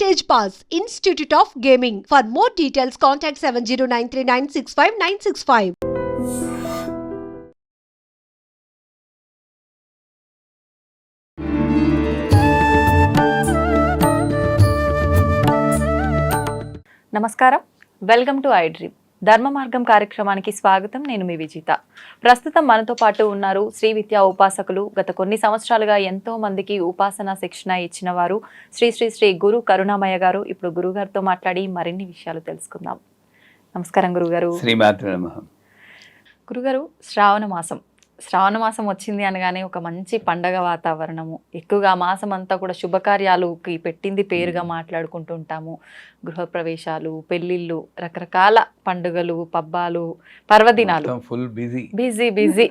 Stage Pass, Institute of Gaming. For more details, contact 7093965965965. నమస్కారం, welcome to I dream. ధర్మ మార్గం కార్యక్రమానికి స్వాగతం. నేను మీ విజిత. ప్రస్తుతం మనతో పాటు ఉన్నారు శ్రీ విద్యా ఉపాసకులు. గత కొన్ని సంవత్సరాలుగా ఎంతో మందికి ఉపాసన శిక్షణ ఇచ్చిన వారు శ్రీ శ్రీ శ్రీ గురు కరుణామయ్య గారు. ఇప్పుడు గురుగారితో మాట్లాడి మరిన్ని విషయాలు తెలుసుకుందాం. నమస్కారం గురుగారు. శ్రీమాత్రే నమః. గురుగారు, శ్రావణ మాసం వచ్చింది అనగానే ఒక మంచి పండగ వాతావరణము, ఎక్కువగా మాసం అంతా కూడా శుభకార్యాలుకి పెట్టింది పేరుగా మాట్లాడుకుంటూ ఉంటాము. గృహప్రవేశాలు, పెళ్ళిళ్ళు, రకరకాల పండుగలు, పబ్బాలు, పర్వదినాలు, ఫుల్ బిజీ బిజీ బిజీ.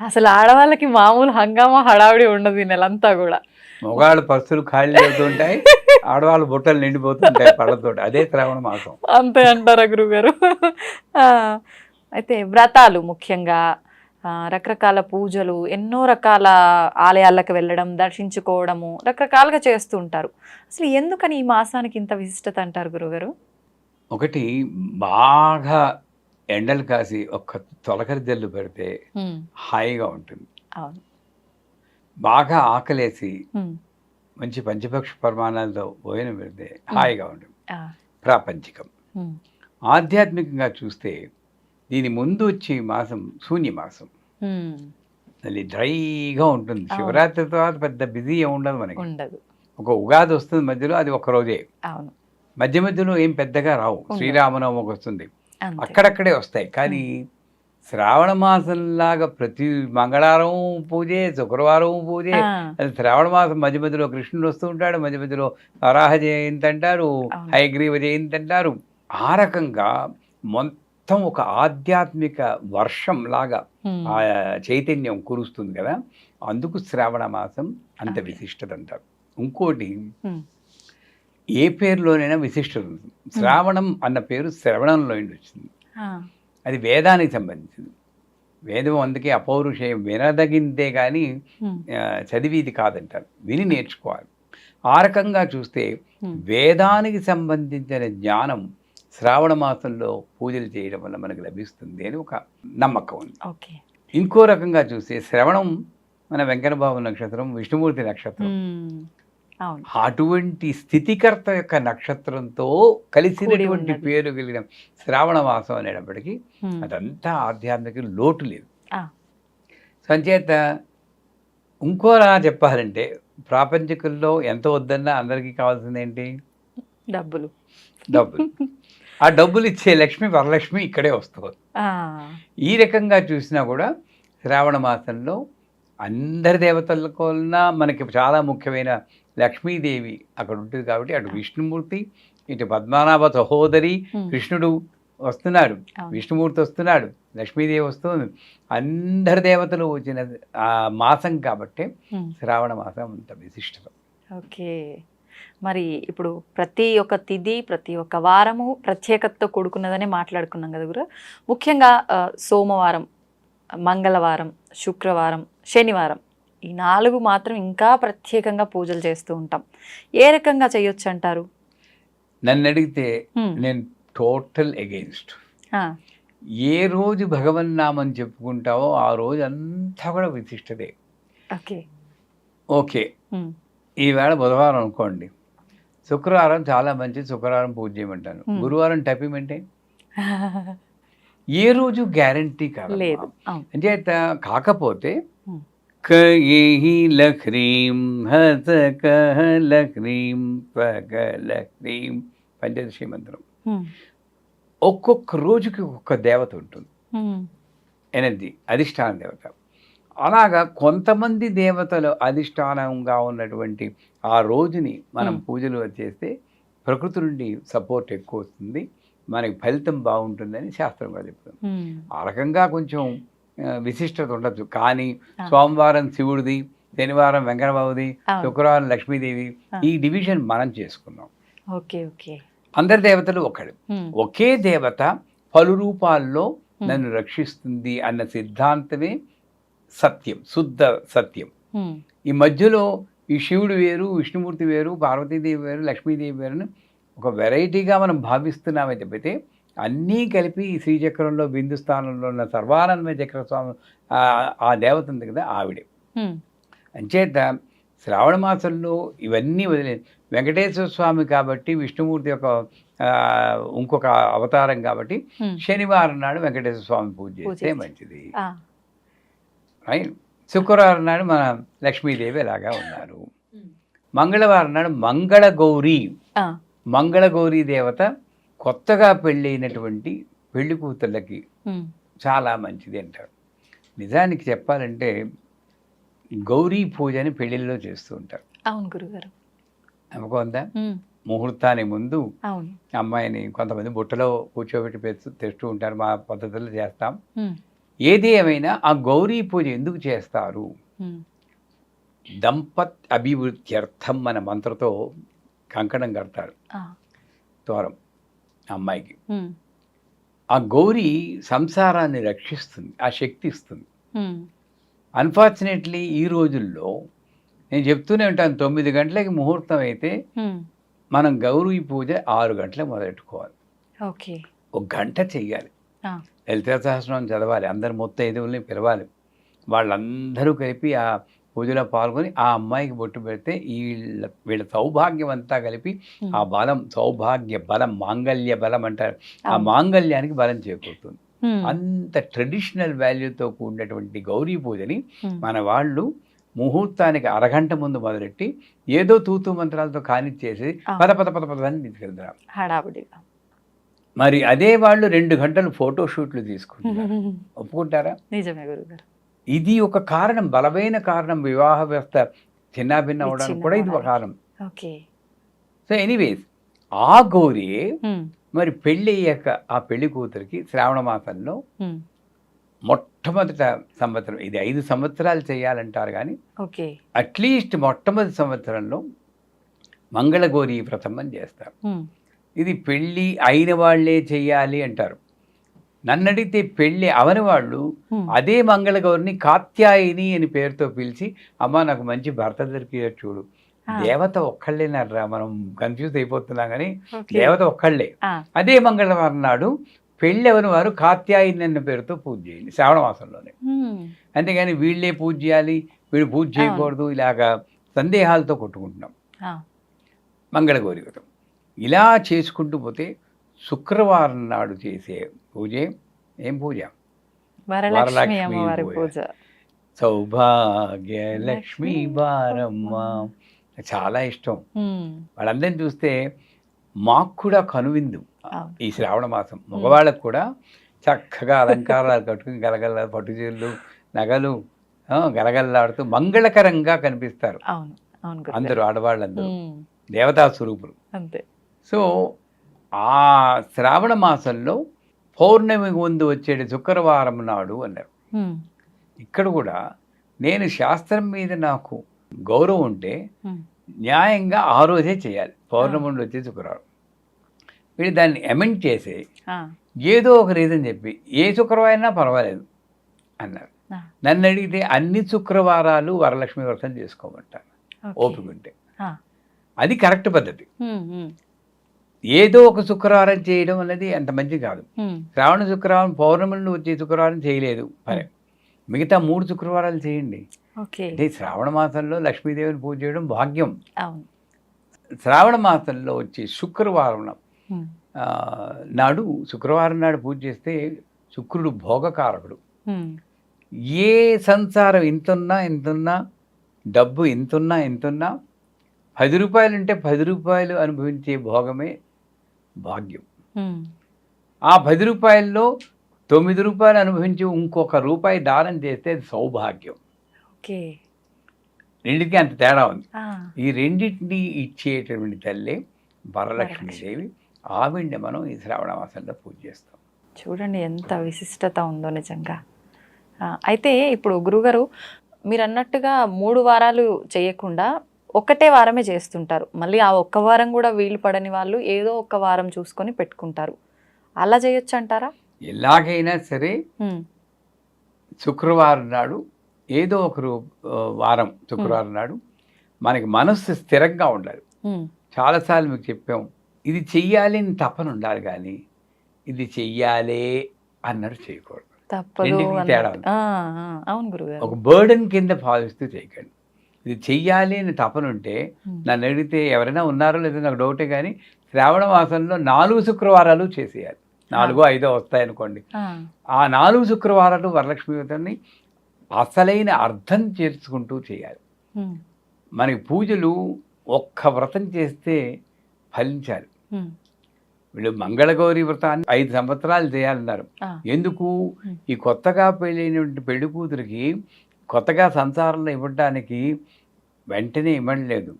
అసలు ఆడవాళ్ళకి మామూలు హంగామా హడావిడి ఉండదు ఈ నెలంతా కూడా. మగవాళ్ళు పస్తులు ఖాళీ అవుతుంటాయి, ఆడవాళ్ళు బుట్టలు నిండిపోతుంటాయి పళ్ళతో. అదే శ్రావణ మాసం. అంతే అంటారా గురుగారు? అయితే వ్రతాలు, ముఖ్యంగా రకరకాల పూజలు, ఎన్నో రకాల ఆలయాలకు వెళ్ళడం, దర్శించుకోవడము, రకరకాలుగా చేస్తూ ఉంటారు. అసలు ఎందుకని ఈ మాసానికి ఇంత విశిష్టత అంటారు గురుగారు? ఒకటి, బాగా ఎండలు కాసి ఒక్క తొలకరి జల్లు పెడితే హాయిగా ఉంటుంది. అవును. బాగా ఆకలేసి మంచి పంచపక్ష పరిమాణాలతో భోజనం పెడితే హాయిగా ఉంటుంది. ప్రాపంచికం. ఆధ్యాత్మికంగా చూస్తే దీని ముందు వచ్చే మాసం శూన్యమాసం. అది డ్రైగా ఉంటుంది. శివరాత్రి తర్వాత పెద్ద బిజీ ఉండదు మనకి. ఒక ఉగాది వస్తుంది మధ్యలో, అది ఒక రోజే. మధ్య మధ్యలో ఏం పెద్దగా రావు. శ్రీరామనవమికి వస్తుంది, అక్కడక్కడే వస్తాయి. కానీ శ్రావణ మాసంలాగా ప్రతి మంగళవారం పూజే, శుక్రవారం పూజే. అది శ్రావణ మాసం మధ్య మధ్యలో కృష్ణుడు వస్తూ ఉంటాడు, మధ్య మధ్యలో వరాహ జయంతి అంటారు, హయగ్రీవ జయంతి అంటారు. ఆ రకంగా మొత్తం ఒక ఆధ్యాత్మిక వర్షం లాగా ఆ చైతన్యం కురుస్తుంది కదా. అందుకు శ్రావణ మాసం అంత విశిష్టత అంటారు. ఇంకోటి, ఏ పేరులోనైనా విశిష్టత ఉంటుంది. శ్రావణం అన్న పేరు శ్రవణంలో వచ్చింది. అది వేదానికి సంబంధించింది. వేదం అందుకే అపౌరుషేయం, వినదగిందే కానీ చదివిది కాదంటారు. విని నేర్చుకోవాలి. ఆ రకంగా చూస్తే వేదానికి సంబంధించిన జ్ఞానం శ్రావణ మాసంలో పూజలు చేయడం వల్ల మనకు లభిస్తుంది అని ఒక నమ్మకం ఉంది. ఇంకో రకంగా చూస్తే శ్రవణం మన వెంకటబాబు నక్షత్రం, విష్ణుమూర్తి నక్షత్రం. అటువంటి స్థితికర్త యొక్క నక్షత్రంతో కలిసినటువంటి పేరు కలిగిన శ్రావణ మాసం అనేటప్పటికీ అదంతా ఆధ్యాత్మిక లోటు లేదు. సంచేత ఇంకోలా చెప్పాలంటే, ప్రాపంచికుల్లో ఎంత వద్దన్నా అందరికీ కావాల్సింది ఏంటి? డబ్బులు. ఆ డబ్బులు ఇచ్చే లక్ష్మి, వరలక్ష్మి ఇక్కడే వస్తుంది. ఈ రకంగా చూసినా కూడా శ్రావణ మాసంలో అందరి దేవతలకు మనకి చాలా ముఖ్యమైన లక్ష్మీదేవి అక్కడ ఉంటుంది. కాబట్టి అటు విష్ణుమూర్తి, ఇటు పద్మనాభ సహోదరి కృష్ణుడు వస్తున్నాడు, విష్ణుమూర్తి వస్తున్నాడు, లక్ష్మీదేవి వస్తుంది. అందరి దేవతలు వచ్చిన ఆ మాసం కాబట్టి శ్రావణ మాసం అంత విశిష్టత. ఓకే. మరి ఇప్పుడు ప్రతి ఒక్క తిథి, ప్రతి ఒక్క వారము ప్రత్యేకతతో కూడుకున్నదని మాట్లాడుకున్నాం కదా గురు. ముఖ్యంగా సోమవారం, మంగళవారం, శుక్రవారం, శనివారం, ఈ 4 మాత్రం ఇంకా ప్రత్యేకంగా పూజలు చేస్తూ ఉంటాం. ఏ రకంగా చేయొచ్చు అంటారు? నన్ను అడిగితే నేను టోటల్ అగెయిన్స్ట్. ఏ రోజు భగవన్నామని చెప్పుకుంటావో ఆ రోజు అంతా కూడా విశిష్టతే. ఓకే, ఈవేళ బుధవారం అనుకోండి, శుక్రవారం చాలా మంచిది, శుక్రవారం పూజ చేయమంటాను. గురువారం టపిమంటే ఏ రోజు గ్యారంటీ కాదు. అంటే కాకపోతే కహీం హసకహలక్రీం పగలక్రీం పంచదశి మంత్రం. ఒక్కొక్క రోజుకి ఒక్కొక్క దేవత ఉంటుంది, ఎనర్జీ, అధిష్టాన దేవత. అలాగా కొంతమంది దేవతలు అధిష్టానంగా ఉన్నటువంటి ఆ రోజుని మనం పూజలు చేస్తే ప్రకృతి నుండి సపోర్ట్ ఎక్కువ వస్తుంది, మనకి ఫలితం బాగుంటుందని శాస్త్రంగా చెప్తుంది. ఆ రకంగా కొంచెం విశిష్టత ఉండొచ్చు. కానీ సోమవారం శివుడిది, శనివారం వెంకటబాబుది, శుక్రవారం లక్ష్మీదేవి, ఈ డివిజన్ మనం చేసుకున్నాం. అందరి దేవతలు ఒకడు, ఒకే దేవత పలు రూపాల్లో నన్ను రక్షిస్తుంది అన్న సిద్ధాంతమే సత్యం, శుద్ధ సత్యం. ఈ మధ్యలో ఈ శివుడు వేరు, విష్ణుమూర్తి వేరు, పార్వతీదేవి వేరు, లక్ష్మీదేవి వేరు ఒక వెరైటీగా మనం భావిస్తున్నామే తప్పితే అన్నీ కలిపి ఈ శ్రీచక్రంలో బిందు స్థానంలో ఉన్న సర్వానందమయ చక్ర స్వామి ఆ దేవత ఉంది కదా ఆవిడే. అంచేత శ్రావణ మాసంలో ఇవన్నీ వదిలే వెంకటేశ్వర స్వామి కాబట్టి విష్ణుమూర్తి యొక్క ఇంకొక అవతారం కాబట్టి శనివారం నాడు వెంకటేశ్వర స్వామి పూజ చేస్తే మంచిది. శుక్రవారం నాడు మన లక్ష్మీదేవి ఎలాగా ఉన్నారు. మంగళవారం నాడు మంగళగౌరీ దేవత కొత్తగా పెళ్ళైనటువంటి పెళ్లి కూతుళ్ళకి చాలా మంచిది అంటారు. నిజానికి చెప్పాలంటే గౌరీ పూజని పెళ్లిళ్ళలో చేస్తూ ఉంటారు. అవును గురుగారు. నమ్మకం ఉందా? ముహూర్తానికి ముందు అమ్మాయిని కొంతమంది బుట్టలో కూర్చోబెట్టి తెస్తూ ఉంటారు. మా పద్ధతుల్లో చేస్తాం. ఏది ఏమైనా ఆ గౌరీ పూజ ఎందుకు చేస్తారు? దంపత్ అభివృద్ధ్యర్థం అనే మంత్రతో కంకణం కడతారు తోరం అమ్మాయికి. ఆ గౌరీ సంసారాన్ని రక్షిస్తుంది, ఆ శక్తి ఇస్తుంది. అన్ఫార్చునేట్లీ ఈ రోజుల్లో నేను చెప్తూనే ఉంటాను, 9 గంటలకి ముహూర్తం అయితే మనం గౌరీ పూజ 6 గంటలకు మొదలెట్టుకోవాలి. ఒక గంట చెయ్యాలి. లలితా సహస్రనామం చదవాలి. అందరు ముత్తైదువుల్ని పిలవాలి. వాళ్ళందరూ కలిపి ఆ పూజలో పాల్గొని ఆ అమ్మాయికి బొట్టు పెడితే వీళ్ళ సౌభాగ్యం అంతా కలిపి ఆ బలం, సౌభాగ్య బలం, మాంగళ్య బలం అంటారు, ఆ మాంగళ్యానికి బలం చేకూరుతుంది. అంత ట్రెడిషనల్ వాల్యూతో కూడినటువంటి గౌరీ పూజని మన వాళ్ళు ముహూర్తానికి అరగంట ముందు మొదలెట్టి ఏదో తూతూ మంత్రాలతో కానిచ్చేసి పద పద పద పద అని తీసుకెళ్తారు హడావుడిగా. మరి అదే వాళ్ళు 2 గంటలు ఫోటోషూట్లు తీసుకుంటారు. ఒప్పుకుంటారా? నిజమే గురుగారు. ఇది ఒక కారణం, బలమైన కారణం. వివాహ వ్యవస్థ చిన్నాభిన్న అవడానికి కూడా ఇది ఒక కారణం. సో ఎనీవేస్ ఆ గౌరీ మరి పెళ్ళి అయ్యాక ఆ పెళ్లి కూతురికి శ్రావణ మాసంలో మొట్టమొదట సంవత్సరం, ఇది 5 సంవత్సరాలు చేయాలంటారు కానీ అట్లీస్ట్ మొట్టమొదటి సంవత్సరంలో మంగళగౌరీ వ్రతం అని చేస్తారు. ఇది పెళ్ళి అయిన వాళ్ళే చెయ్యాలి అంటారు. నన్ను అడిగితే పెళ్ళి అవని వాళ్ళు అదే మంగళగౌరిని కాత్యాయిని అని పేరుతో పిలిచి, అమ్మ నాకు మంచి భర్త దొరికేది చూడు. దేవత ఒక్కళ్ళేనర్రా, మనం కన్ఫ్యూజ్ అయిపోతున్నాం కానీ దేవత ఒక్కళ్ళే. అదే మంగళవారం నాడు పెళ్ళి అవని వారు కాత్యాయిని అన్న పేరుతో పూజ చేయాలి శ్రావణ మాసంలోనే. అంతేగాని వీళ్ళే పూజ చేయాలి, వీళ్ళు పూజ చేయకూడదు, ఇలాగా సందేహాలతో కొట్టుకుంటున్నాం. మంగళగౌరి వ్రతం ఇలా చేసుకుంటూ పోతే శుక్రవారం నాడు చేసే పూజే ఏం పూజ? వరలక్ష్మి పూజ. సౌభాగ్య లక్ష్మీ బారమ్మ చాలా ఇష్టం. వాళ్ళందరినీ చూస్తే మాకు కూడా కనువిందు ఈ శ్రావణ మాసం. మగవాళ్ళకు కూడా చక్కగా అలంకారాలు కట్టుకుని గలగల పట్టుచీరలు, నగలు గలగల్లాడుతూ మంగళకరంగా కనిపిస్తారు అందరూ, ఆడవాళ్ళందరూ దేవతా స్వరూపులు. సో ఆ శ్రావణ మాసంలో పౌర్ణమి ముందు వచ్చేది శుక్రవారం నాడు అన్నారు. ఇక్కడ కూడా నేను శాస్త్రం మీద నాకు గౌరవం ఉంటే న్యాయంగా ఆ రోజే చేయాలి, పౌర్ణమి నుండి వచ్చే శుక్రవారం. వీళ్ళు దాన్ని అమెండ్ చేసి ఏదో ఒక రీజన్ చెప్పి ఏ శుక్రవారం పర్వాలేదు అన్నారు. నన్ను అడిగితే అన్ని శుక్రవారాలు వరలక్ష్మి వ్రతం చేసుకోమంటాను ఓపిక ఉంటే. అది కరెక్ట్ పద్ధతి. ఏదో ఒక శుక్రవారం చేయడం అనేది అంత మంచి కాదు. శ్రావణ శుక్రవారం పౌర్ణమి నుండి వచ్చే శుక్రవారం చేయలేదు, సరే మిగతా 3 శుక్రవారాలు చేయండి. అంటే శ్రావణ మాసంలో లక్ష్మీదేవిని పూజ చేయడం భాగ్యం. శ్రావణ మాసంలో వచ్చే శుక్రవారం నాడు, శుక్రవారం నాడు పూజ చేస్తే శుక్రుడు భోగకారకుడు. ఏ సంసారం ఇంతున్నా డబ్బు ఇంతున్నా 10 రూపాయలు ఉంటే 10 రూపాయలు అనుభవించే భోగమే భాగ్యం. ఆ 10 రూపాయల్లో 9 రూపాయలు అనుభవించి ఇంకొక రూపాయి దానం చేస్తే అది సౌభాగ్యం. రెండింటికి అంత తేడా ఉంది. ఈ రెండింటిని ఇచ్చేటటువంటి తల్లి వరలక్ష్మీదేవి. ఆవిడ్ని మనం ఈ శ్రావణ మాసంలో పూజ చేస్తాం. చూడండి ఎంత విశిష్టత ఉందో నిజంగా. అయితే ఇప్పుడు గురుగారు మీరు అన్నట్టుగా 3 వారాలు చేయకుండా ఒక్కటే వారమే చేస్తుంటారు. మళ్ళీ ఆ ఒక్క వారం కూడా వీలు పడని వాళ్ళు ఏదో ఒక వారం చూసుకొని పెట్టుకుంటారు. అలా చేయొచ్చు అంటారా? ఎలాగైనా సరే శుక్రవారం నాడు ఏదో ఒక వారం శుక్రవారం నాడు మనకి మనస్సు స్థిరంగా ఉండాలి. చాలాసార్లు మీకు చెప్పాం, ఇది చెయ్యాలి అని తపన ఉండాలి, కానీ ఇది చెయ్యాలే అన్నట్టు చేయకూడదు. రెండింటికి తేడా ఉంది. అవును గురుగారు. ఒక బర్డెన్ కింద భావిస్తూ చేయకండి. ఇది చెయ్యాలి అని తపన ఉంటే, నన్ను అడిగితే ఎవరైనా ఉన్నారో లేదో నాకు డౌటే, కానీ శ్రావణ మాసంలో 4 శుక్రవారాలు చేసేయాలి. 4, 5 వస్తాయనుకోండి, ఆ 4 శుక్రవారాలు వరలక్ష్మి వ్రతాన్ని అసలైన అర్థం చేర్చుకుంటూ చేయాలి. మనకి పూజలు ఒక్క వ్రతం చేస్తే ఫలించాలి. వీళ్ళు మంగళగౌరి వ్రతాన్ని 5 సంవత్సరాలు చేయాలన్నారు. ఎందుకు? ఈ కొత్తగా పెళ్ళైనటువంటి పెళ్లి కూతురికి కొత్తగా సంసారంలో ఇవ్వడానికి వెంటనే ఇవ్వలేదు.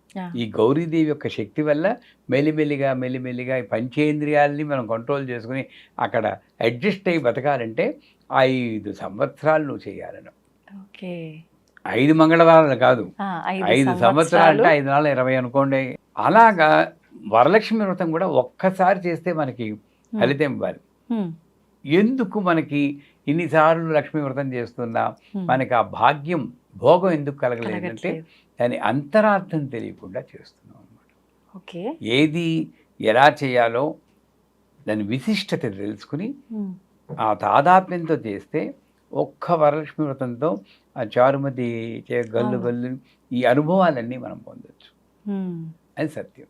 ఈ గౌరీదేవి యొక్క శక్తి వల్ల మెల్లిమెల్లిగా ఈ పంచేంద్రియాలని మనం కంట్రోల్ చేసుకుని అక్కడ అడ్జస్ట్ అయ్యి బతకాలంటే 5 సంవత్సరాలు నువ్వు చేయాలను. 5 మంగళవారాలు కాదు, 5 సంవత్సరాలు అంటే 5 నాలుగు 20 అనుకోండి. అలాగా వరలక్ష్మి వ్రతం కూడా ఒక్కసారి చేస్తే మనకి ఫలితం ఇవ్వాలి. ఎందుకు మనకి ఇన్నిసార్లు లక్ష్మీ వ్రతం చేస్తున్నా మనకి ఆ భాగ్యం భోగం ఎందుకు కలగలేదంటే దాని అంతరార్థం తెలియకుండా చేస్తున్నాం అన్నమాట. ఏది ఎలా చేయాలో దాని విశిష్టత తెలుసుకుని ఆ తాదాత్మ్యంతో చేస్తే ఒక్క వరలక్ష్మి వ్రతంతో ఆ చారుమతి గల్లు గల్లు ఈ అనుభవాలన్నీ మనం పొందొచ్చు. అది సత్యం.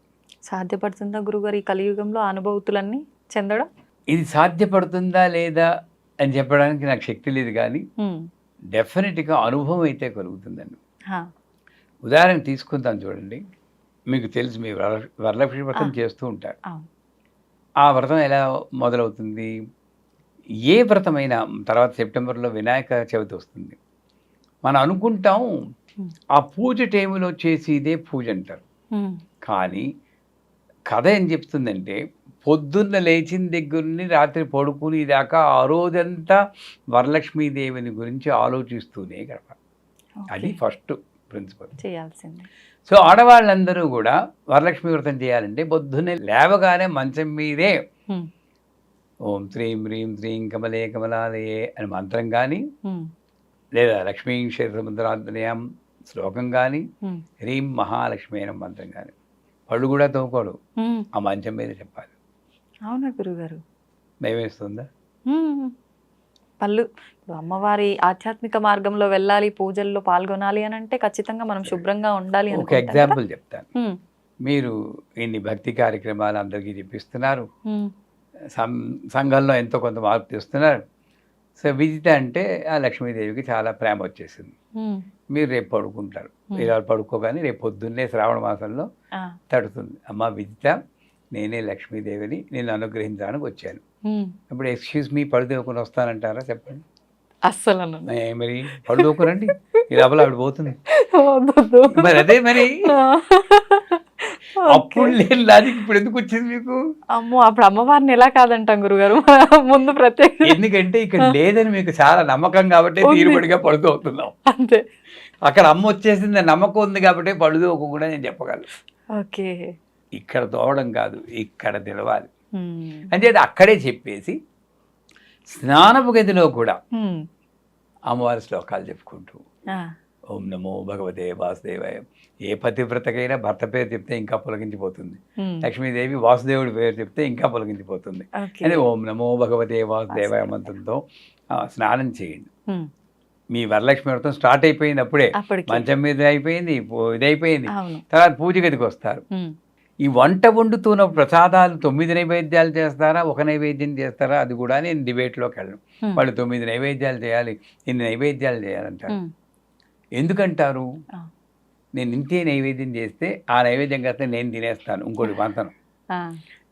సాధ్యపడుతుందా గురుగారు ఈ కలియుగంలో అనుభూతులన్నీ చెందడం? ఇది సాధ్యపడుతుందా లేదా అని చెప్పడానికి నాకు శక్తి లేదు, కానీ డెఫినెట్గా అనుభవం అయితే కలుగుతుందండి. ఉదాహరణ తీసుకుందాం చూడండి. మీకు తెలుసు, మీ వరలక్ష్మి వ్రతం చేస్తూ ఉంటారు. ఆ వ్రతం ఎలా మొదలవుతుంది? ఏ వ్రతమైనా తర్వాత సెప్టెంబర్లో వినాయక చవితి వస్తుంది. మనం అనుకుంటాం ఆ పూజ టైంలో చేసి ఇదే పూజ అంటారు, కానీ కథ ఏం చెప్తుందంటే పొద్దున్న లేచిన దగ్గర నుండి రాత్రి పడుకుని దాకా ఆ రోజంతా వరలక్ష్మీదేవిని గురించి ఆలోచిస్తూనే గడపాలి. అది ఫస్ట్ ప్రిన్సిపల్ చేయాల్సింది. సో ఆడవాళ్ళందరూ కూడా వరలక్ష్మి వ్రతం చేయాలంటే పొద్దున్నే లేవగానే మంచం మీదే ఓం శ్రీం హ్రీం శ్రీం కమలే కమలాలయే అని మంత్రం కానీ, లేదా లక్ష్మీ క్షేత్రముద్రాంతనయం శ్లోకం కానీ, హ్రీం మహాలక్ష్మి అయిన మంత్రం కానీ, పళ్ళు కూడా తోకోడు, ఆ మంచం మీద చెప్పాలి. అవునా గురుగారు? భయమేస్తుందా? పళ్ళు అమ్మవారి ఆధ్యాత్మిక మార్గంలో వెళ్ళాలి, పూజల్లో పాల్గొనాలి అని అంటే ఖచ్చితంగా మనం శుభ్రంగా ఉండాలి. ఒక ఎగ్జాంపుల్ చెప్తాను. మీరు ఇన్ని భక్తి కార్యక్రమాలు అందరికీ చెప్పిస్తున్నారు, సంఘంలో ఎంతో కొంత మార్పు తెస్తున్నారు. సో విజిత అంటే ఆ లక్ష్మీదేవికి చాలా ప్రేమ వచ్చేసింది. మీరు రేపు పడుకుంటారు, ఇలా పడుకోగానే రేపు పొద్దున్నే శ్రావణ మాసంలో తడుతుంది, అమ్మ విజిత నేనే లక్ష్మీదేవిని నేను అనుగ్రహించడానికి వచ్చాను. ఇప్పుడు ఎక్స్క్యూజ్ మీ పడుదోకుని వస్తానంటారా? చెప్పండి. అస్సలు మరి పడుదోకునండి, ఈ లోపల ఆవిడ పోతుంది. మరి అదే మరి అప్పుడు లేని లాజిక్ ఇప్పుడు ఎందుకు వచ్చింది మీకు? అమ్మో, అప్పుడు అమ్మవారిని ఎలా కాదంటాం గురుగారు ముందు ప్రత్యేక. ఎందుకంటే ఇక్కడ లేదని మీకు చాలా నమ్మకం కాబట్టి తీరుబడిగా పడుకోవుతున్నాం అంతే. అక్కడ అమ్మ వచ్చేసింది నమ్మకం ఉంది కాబట్టి పడుదోకు కూడా నేను చెప్పగలను. ఓకే, ఇక్కడ తోవడం కాదు, ఇక్కడ తెలవాలి. అంటే అక్కడే చెప్పేసి స్నానపు గదిలో కూడా అమ్మవారి శ్లోకాలు చెప్పుకుంటూ ఓం నమో భగవతే వాసుదేవాయ. ఏ పతివ్రతకైనా భర్త పేరు చెప్తే ఇంకా పొలగించిపోతుంది, లక్ష్మీదేవి వాసుదేవుడి పేరు చెప్తే ఇంకా పొలగించిపోతుంది. అదే ఓం నమో భగవతే వాసుదేవాయ మంత్రంతో స్నానం చేయండి. మీ వరలక్ష్మి వ్రతం స్టార్ట్ అయిపోయింది, అప్పుడే మంచం మీద అయిపోయింది, ఇదైపోయింది. తర్వాత పూజ గదికి వస్తారు. ఈ వంట వండుతున్న ప్రసాదాలు 9 నైవేద్యాలు చేస్తారా, 1 నైవేద్యం చేస్తారా, అది కూడా నేను డిబేట్లోకి వెళ్ళను. వాళ్ళు 9 నైవేద్యాలు చేయాలి, ఇన్ని నైవేద్యాలు చేయాలంటారు. ఎందుకంటారు? నేను ఇంతే నైవేద్యం చేస్తే ఆ నైవేద్యం కాస్త నేను తినేస్తాను, ఇంకోటి పంతను.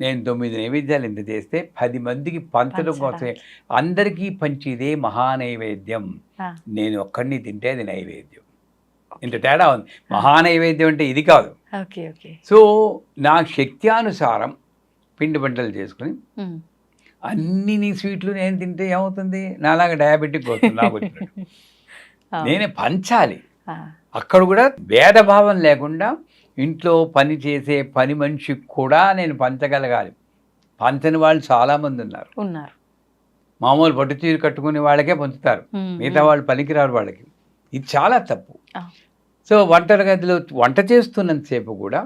నేను 9 నైవేద్యాలు ఇంత చేస్తే 10 మందికి పంచడం కోసమే, అందరికీ పంచిదే మహానైవేద్యం. నేను ఒక్కడిని తింటే అది నైవేద్యం. ఇంత తేడా ఉంది. మహానైవేద్యం అంటే ఇది కాదు. సో నా శక్త్యానుసారం పిండి వంటలు చేసుకుని అన్ని నీ స్వీట్లు నేను తింటే ఏమవుతుంది? నాలాగా డయాబెటిక్ వస్తుంది నాకు వచ్చినట్టు. నేనే పంచాలి. అక్కడ కూడా భేదభావం లేకుండా ఇంట్లో పని చేసే పని మనిషికి కూడా నేను పంచగలగాలి. పంచని వాళ్ళు చాలామంది ఉన్నారు. మామూలు పట్టు చీర కట్టుకునే వాళ్ళకే పంచుతారు, మిగతా వాళ్ళు పనికిరారు వాళ్ళకి. ఇది చాలా తప్పు. సో వంటగదిలో వంట చేస్తున్నంతసేపు కూడా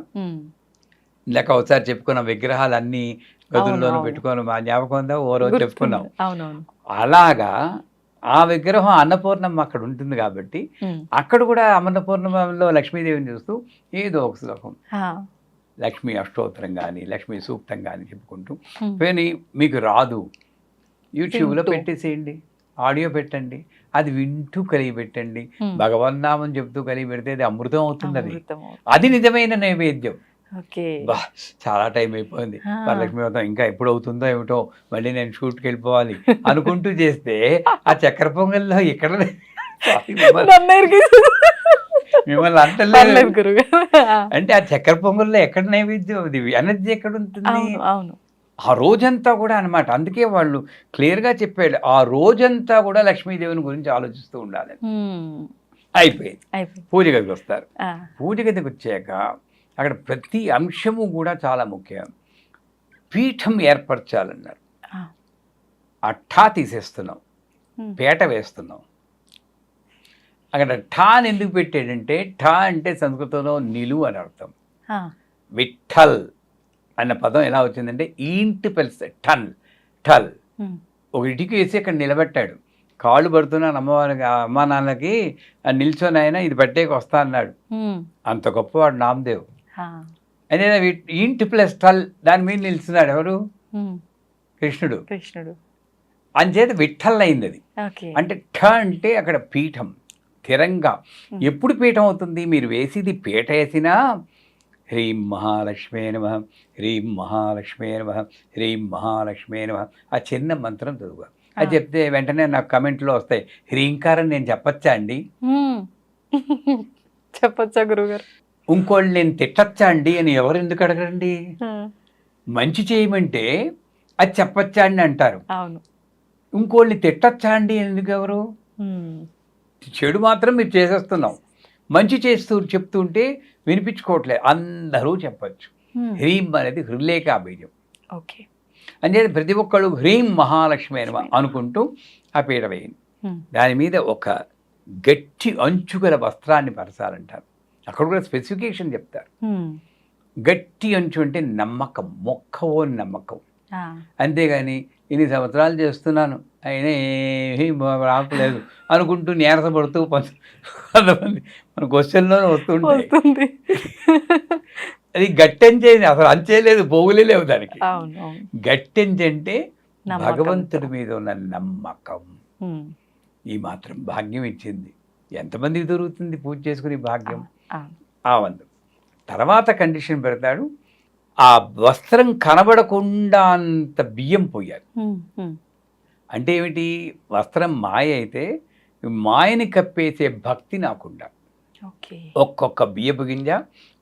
ఇందాక ఒకసారి చెప్పుకున్న విగ్రహాలన్నీ గదుల్లోనూ పెట్టుకొని మా జ్ఞాపకం ఉందా ఓ రోజు చెప్పుకున్నాం. అవునవును. అలాగా ఆ విగ్రహం అన్నపూర్ణమ్మ అక్కడ ఉంటుంది కాబట్టి అక్కడ కూడా అన్నపూర్ణమ్మలో లక్ష్మీదేవిని చూస్తూ ఏదో ఒక శ్లోకం లక్ష్మీ అష్టోత్తరం కానీ లక్ష్మీ సూక్తం కానీ చెప్పుకుంటూ కానీ మీకు రాదు యూట్యూబ్లో పెట్టేసేయండి, ఆడియో పెట్టండి, అది వింటూ కలిగి పెట్టండి, భగవన్నామం చెప్తూ కలిగి పెడితే అది అమృతం అవుతుంది. అది నిజమైన నైవేద్యం. బా చాలా టైం అయిపోయింది, వరలక్ష్మి వ్రతం ఇంకా ఎప్పుడు అవుతుందో ఏమిటో, మళ్ళీ నేను షూట్కి వెళ్ళిపోవాలి అనుకుంటూ చేస్తే ఆ చక్కెర పొంగల్లో ఎక్కడ మిమ్మల్ని అంటలేదు అంటే ఆ చక్కెర పొంగల్లో ఎక్కడ నైవేద్యం, అది ఎనర్జీ ఎక్కడ ఉంటుంది ఆ రోజంతా కూడా అనమాట. అందుకే వాళ్ళు క్లియర్గా చెప్పాడు ఆ రోజంతా కూడా లక్ష్మీదేవిని గురించి ఆలోచిస్తూ ఉండాలి. అయిపోయింది. పూజ గదికి వస్తారు. పూజ గదికి వచ్చాక అక్కడ ప్రతి అంశము కూడా చాలా ముఖ్యం. పీఠం ఏర్పరచాలన్నారు. ఆ ఠా తీసేస్తున్నాం, పేట వేస్తున్నాం. అక్కడ ఠా అని ఎందుకు పెట్టాడంటే ఠా అంటే సంస్కృతంలో నిలువు అని అర్థం. విఠల్ అన్న పదం ఎలా వచ్చిందంటే ఈంటి పెలిస్తే టల్ టల్ ఒక ఇటుక వేసి అక్కడ నిలబెట్టాడు. కాళ్ళు పడుతున్నాను అమ్మవారికి, అమ్మా నాన్నకి నిల్చొని ఆయన ఇది పట్టేకి వస్తా అన్నాడు. అంత గొప్పవాడు నామదేవ్. అదే ఈంటి ప్లస్ టల్ దాని మీద నిలుస్తున్నాడు ఎవరు? కృష్ణుడు. అంచేత విఠల్ అయింది అది. అంటే ఠ అంటే అక్కడ పీఠం స్థిరంగా. ఎప్పుడు పీఠం అవుతుంది? మీరు వేసేది పీట వేసినా హ్రీం మహాలక్ష్మే నమః, హ్రీం మహాలక్ష్మే నమః, హ్రీం మహాలక్ష్మే నమః ఆ చిన్న మంత్రం చదువుగా. అది చెప్తే వెంటనే నాకు కమెంట్లో వస్తాయి, హ్రీంకారం నేను చెప్పచ్చా అండి? చెప్పచ్చా గురుగారు? ఇంకోళ్ళు నేను తిట్టచ్చా అండి అని ఎవరు ఎందుకు అడగండి? మంచి చేయమంటే అది చెప్పచ్చా అండి అంటారు. ఇంకోళ్ళని తిట్టచ్చా అండి ఎందుకు ఎవరు? చెడు మాత్రం మీరు చేసేస్తున్నాం, మంచి చేస్తూ చెప్తుంటే వినిపించుకోవట్లేదు. అందరూ చెప్పచ్చు. హ్రీం అనేది హృలేఖా బీజం. అంటే ప్రతి ఒక్కళ్ళు హ్రీం మహాలక్ష్మి అని అనుకుంటూ ఆ పీట వేయండి. దాని మీద ఒక గట్టి అంచుగల వస్త్రాన్ని పరచాలంటారు. అక్కడ కూడా స్పెసిఫికేషన్ చెప్తారు. గట్టి అంచు అంటే నమ్మకం, మొక్కవోని నమ్మకం. అంతేగాని ఇన్ని సంవత్సరాలు చేస్తున్నాను అయినా ఏమీ రావట్లేదు అనుకుంటూ నీరసపడుతూ కొంతమంది మన క్వశ్చన్లోనే వస్తుంటుంది. అది గట్టెంచే, అసలు అంచేలేదు, పోగులే లేవు దానికి. గట్టెంచి అంటే భగవంతుడి మీద ఉన్న నమ్మకం. ఈ మాత్రం భాగ్యం ఇచ్చింది. ఎంతమందికి దొరుకుతుంది పూజ చేసుకుని భాగ్యం? తర్వాత కండిషన్ పెడతాడు, ఆ వస్త్రం కనబడకుండా అంత బియ్యం పోయాలి. అంటే ఏమిటి? వస్త్రం మాయ అయితే మాయని కప్పేసే భక్తి నాకుండా ఒక్కొక్క బియ్యపు గింజ,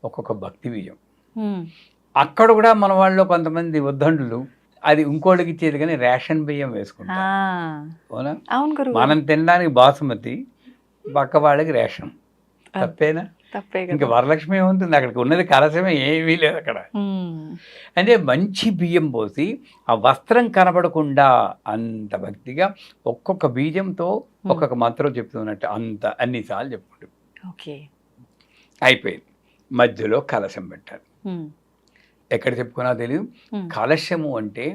ఒక్కొక్క భక్తి బియ్యం. అక్కడ కూడా మన వాళ్ళు కొంతమంది ఉద్దండులు అది ఇంకోటికి ఇచ్చేది కానీ రేషన్ బియ్యం వేసుకుంటారు. అవునా? మనం తినడానికి బాసుమతి, పక్క వాళ్ళకి రేషన్. తప్పేనా? ఇంకా వరలక్ష్మి ఏముంటుంది? అక్కడికి ఉన్నది కలశమే, ఏమీ లేదు అక్కడ. అంటే మంచి బియ్యం పోసి ఆ వస్త్రం కనబడకుండా అంత భక్తిగా ఒక్కొక్క బీజంతో ఒక్కొక్క మంత్రం చెప్తున్నట్టు అంత అన్నిసార్లు చెప్పుకుంటాం. అయిపోయింది. మధ్యలో కలశం పెట్టాలి. ఎక్కడ చెప్పుకున్నా తెలియదు. కలశము అంటే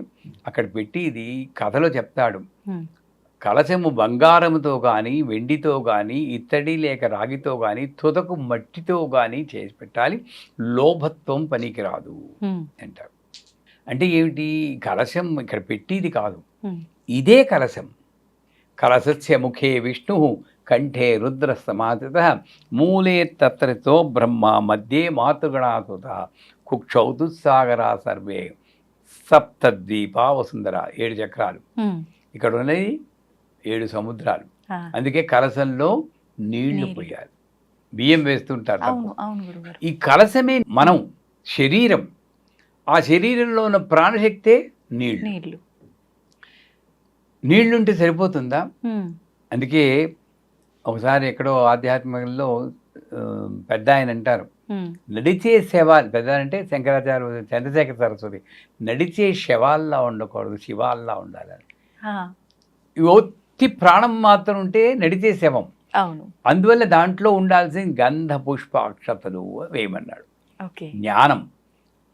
అక్కడ పెట్టి ఇది కథలో చెప్తాడు. కలశము బంగారముతో కానీ, వెండితో కానీ, ఇత్తడి లేక రాగితో కానీ, తుదకు మట్టితో కానీ చేసి పెట్టాలి. లోభత్వం పనికిరాదు అంటారు. అంటే ఏమిటి? కలశం ఇక్కడ పెట్టిది కాదు, ఇదే కలశం. కలశస్య ముఖే విష్ణు, కంఠే రుద్ర సమాధిత, మూలే తత్రతో బ్రహ్మ, మధ్యే మాతృగణాసుత, కుక్షౌతు సాగరా సర్వే, సప్తద్వీపా వసుంధర. 7 చక్రాలు ఇక్కడ ఉన్నది, 7 సముద్రాలు. అందుకే కలశంలో నీళ్లు పోయాలి. బియ్యం వేస్తుంటారు. ఈ కలశమే మనం, శరీరం. ఆ శరీరంలో ఉన్న ప్రాణశక్తే నీళ్లు. నీళ్లుంటే సరిపోతుందా? అందుకే ఒకసారి ఎక్కడో ఆధ్యాత్మికంలో పెద్ద ఆయన అంటారు, నడిచే శవాలు, పెద్ద అంటే శంకరాచార్య, చంద్రశేఖర సరస్వతి, నడిచే శవాల్లా ఉండకూడదు, శివాల్లా ఉండాలని. ప్రాణం మాత్రం ఉంటే నడిచే శవం, అవును. అందువల్ల దాంట్లో ఉండాల్సిన గంధ పుష్ప అక్షతలు వేయమన్నాడు. ఓకే. జ్ఞానం,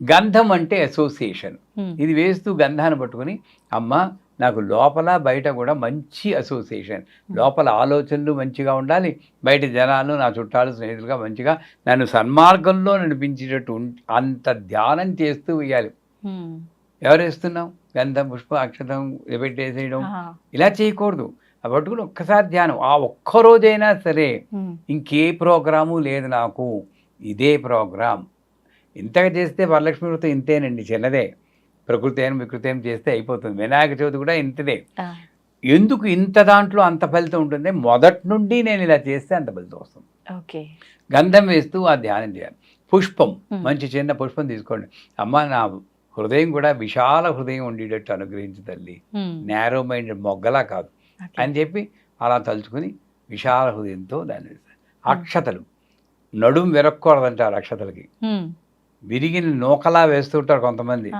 గంధం అంటే అసోసియేషన్. హ్మ్. ఇది వేస్తూ గంధాన్ని పట్టుకుని అమ్మ నాకు లోపల బయట కూడా మంచి అసోసియేషన్, లోపల ఆలోచనలు మంచిగా ఉండాలి, బయట జనాలు నా చుట్టాలు స్నేహితులుగా మంచిగా నన్ను సన్మార్గంలో నడిపించేటట్టు అంత ధ్యానం చేస్తూ వేయాలి. హ్మ్. ఎవరు వేస్తున్నాం? గంధం పుష్ప అక్షతం పెట్టేసేయడం ఇలా చేయకూడదు. ఆ పట్టుకుని ఒక్కసారి ధ్యానం, ఆ ఒక్కరోజైనా సరే ఇంకే ప్రోగ్రాము లేదు నాకు, ఇదే ప్రోగ్రాం. ఇంతగా చేస్తే వరలక్ష్మి వ్రతం ఇంతేనండి, చిన్నదే. ప్రకృతి అయిన వికృతి అయిన చేస్తే అయిపోతుంది. వినాయక చవితి కూడా ఇంతదే. ఎందుకు ఇంత దాంట్లో అంత ఫలితం ఉంటుంది? మొదటి నుండి నేను ఇలా చేస్తే అంత ఫలితం వస్తుంది. ఓకే. గంధం వేస్తూ ఆ ధ్యానం చేయాలి. పుష్పం, మంచి చిన్న పుష్పం తీసుకోండి. అమ్మ నా హృదయం కూడా విశాల హృదయం ఉండేటట్టు అనుగ్రహించు తల్లి, నేరో మైండ్ మొగ్గలా కాదు అని చెప్పి అలా తలుచుకుని విశాల హృదయంతో దాన్ని వేస్తారు. అక్షతలు నడుము విరక్కూడదంటారు. అక్షతలకి విరిగిన నూకలా వేస్తుంటారు కొంతమంది,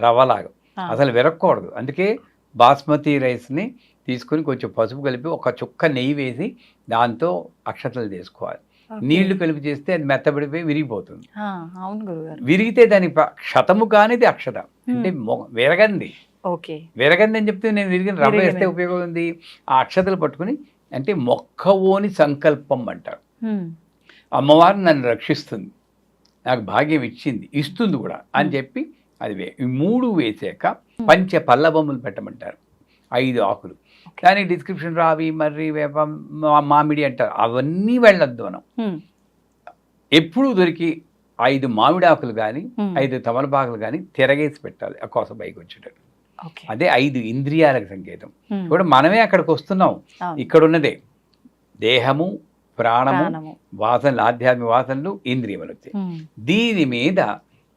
రవ్వలాగా. అసలు విరక్కూడదు. అందుకే బాస్మతి రైస్ని తీసుకుని కొంచెం పసుపు కలిపి ఒక చుక్క నెయ్యి వేసి దాంతో అక్షతలు చేసుకోవాలి. నీళ్లు కలిపి చేస్తే అది మెత్తబడిపోయి విరిగిపోతుంది. అవును గురుగారు. విరిగితే దాని క్షతము కానిది అక్షత అంటే విరగంది. ఓకే. విరగంది అని చెప్తే నేను విరిగిన రవ్వ వేస్తే ఉపయోగం ఉంది. ఆ అక్షతలు పట్టుకుని అంటే మొక్కవోని సంకల్పం అంటారు. అమ్మవారు నన్ను రక్షిస్తుంది, నాకు భాగ్యం ఇచ్చింది, ఇస్తుంది కూడా అని చెప్పి అది ఈ 3 వేసాక పంచ పల్లవములు పెట్టమంటారు. 5 ఆకులు. దానికి డిస్క్రిప్షన్ రావి, మర్రి, వేప, మామిడి అంటారు. అవన్నీ వెళ్ళొద్దు మనం. ఎప్పుడు దొరికి 5 మామిడి ఆకులు కానీ 5 తమలపాకులు కానీ తిరగేసి పెట్టాలి ఆ కోసం పైకి వచ్చేటట్టు. అదే 5 ఇంద్రియాలకు సంకేతం. కూడా మనమే అక్కడికి వస్తున్నాం. ఇక్కడ ఉన్నదే దేహము, ప్రాణము, వాసనలు, ఆధ్యాత్మిక వాసనలు, ఇంద్రియములు వచ్చాయి. దీని మీద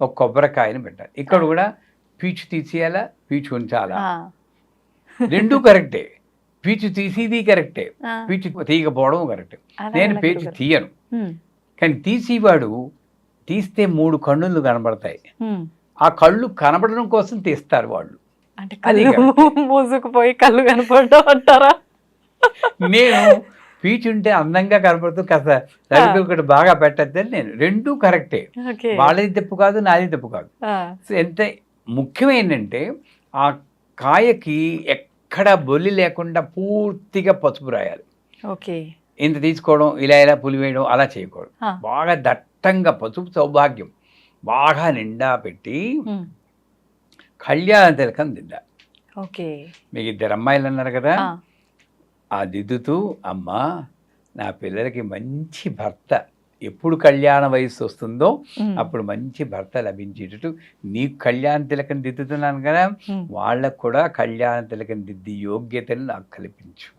ఒక కొబ్బరికాయని పెట్టాలి. ఇక్కడ కూడా పీచు తీసేయాలా, పీచు ఉంచాలా, రెండూ కరెక్టే. పీచు తీసేది కరెక్టే, పీచు తీయకపోవడం కరెక్టే. నేను పీచు తీయను, కానీ తీసేవాడు తీస్తే 3 కన్నులు కనబడతాయి. ఆ కళ్ళు కనబడడం కోసం తీస్తారు వాళ్ళు. మూసుకుపోయి కళ్ళు కనపడడం అంటారా? నేను పీచుంటే అందంగా కనపడుతూ కాస్త రవికి ఒకటి బాగా పెట్టద్దని నేను. రెండూ కరెక్టే. వాళ్ళది తప్పు కాదు, నాది తప్పు కాదు. ఎంత ముఖ్యం ఏంటంటే ఆ కాయకి ఎక్కడ బొల్లి లేకుండా పూర్తిగా పసుపు రాయాలి. ఇంత తీసుకోవడం, ఇలా ఇలా పులి వేయడం అలా చేయకూడదు. బాగా దట్టంగా పసుపు సౌభాగ్యం బాగా నిండా పెట్టి కళ్యాణ తిలకం దిద్దా. మీకు 2 అమ్మాయిలు అన్నారు కదా, ఆ దిద్దుతూ అమ్మా నా పిల్లలకి మంచి భర్త, ఎప్పుడు కళ్యాణ వయస్సు వస్తుందో అప్పుడు మంచి భర్త లభించేటట్టు నీకు కళ్యాణ తిలకం దిద్దుతున్నాను కదా, వాళ్ళకు కూడా కళ్యాణ తిలకం దిద్ది యోగ్యతను నాకు కల్పించు.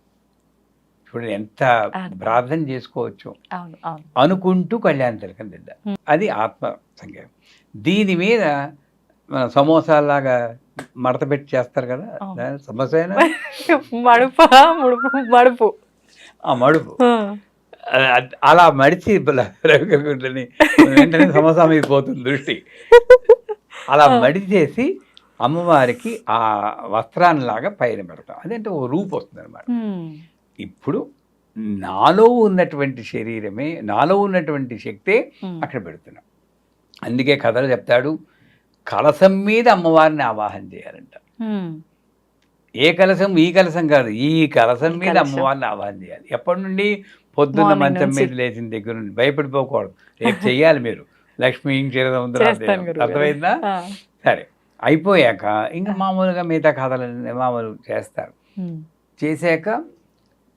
చూడండి ఎంత ప్రార్థన చేసుకోవచ్చు అనుకుంటూ కళ్యాణ తిలకం దిద్దా. అది ఆత్మ సంకేతం. దీని మీద మన సమోసాలాగా మడత పెట్టి చేస్తారు కదా, సమోసా మడుపు, ఆ మడుపు అలా మడిచి రవికుంటని వెంటనే సమోసా మీద పోతుంది దృష్టి. అలా మడిచేసి అమ్మవారికి ఆ వస్త్రాన్నిలాగా పైన పెడతాం. అదేంటే ఓ రూపు వస్తుంది అనమాట. ఇప్పుడు నాలో ఉన్నటువంటి శరీరమే, నాలో ఉన్నటువంటి శక్తే అక్కడ పెడుతున్నాం. అందుకే కథలు చెప్తాడు, కలశం మీద అమ్మవారిని ఆవాహన చేయాలంట. ఏ కలశం? ఈ కలశం కాదు, ఈ కలశం మీద అమ్మవారిని ఆవాహన చేయాలి. ఎప్పటి నుండి? పొద్దున్న మంచం మీద లేచిన దగ్గర నుండి. భయపడిపోకూడదు, రేపు చెయ్యాలి మీరు. లక్ష్మీ అర్థమైందా? సరే, అయిపోయాక ఇంకా మామూలుగా మిగతా కథలన్నీ మామూలు చేస్తారు. చేశాక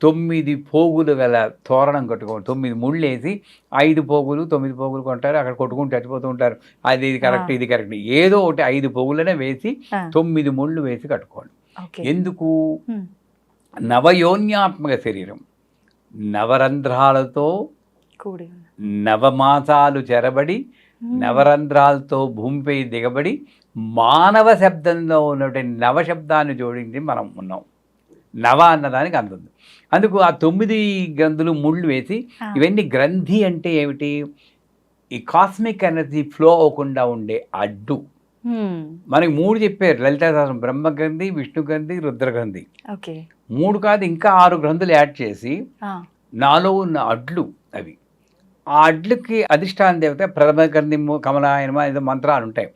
9 పోగులు గల తోరణం కట్టుకోండి. 9 ముళ్ళు వేసి 5 పోగులు 9 పోగులు కొంటారు. అక్కడ కొట్టుకుంటూ చచ్చిపోతూ ఉంటారు. అది ఇది కరెక్ట్, ఇది కరెక్ట్, ఏదో ఒకటి 5 పోగులనే వేసి 9 ముళ్ళు వేసి కట్టుకోండి. ఎందుకు? నవయోన్యాత్మక శరీరం, నవరంధ్రాలతో నవమాసాలు చెరబడి నవరంధ్రాలతో భూమిపై దిగబడి మానవ శబ్దంలో ఉన్నటువంటి నవశబ్దాన్ని జోడించి మనం ఉన్నాం. నవ అన్నదానికి అందుంది. అందుకు ఆ 9 గ్రంథులు ముళ్ళు వేసి, ఇవన్నీ గ్రంథి అంటే ఏమిటి? ఈ కాస్మిక్ ఎనర్జీ ఫ్లో అవ్వకుండా ఉండే అడ్డు. మనకి 3 చెప్పారు లలితా సహస్రం, బ్రహ్మగ్రంథి, విష్ణు గ్రంథి, రుద్రగ్రంథి. 3 కాదు ఇంకా 6 గ్రంథులు యాడ్ చేసి నాలో ఉన్న అడ్లు అవి. ఆ అడ్లకి అధిష్టాన దేవత ప్రథమ గంధిము కమలాయనమ ఏదో మంత్రాలు ఉంటాయి.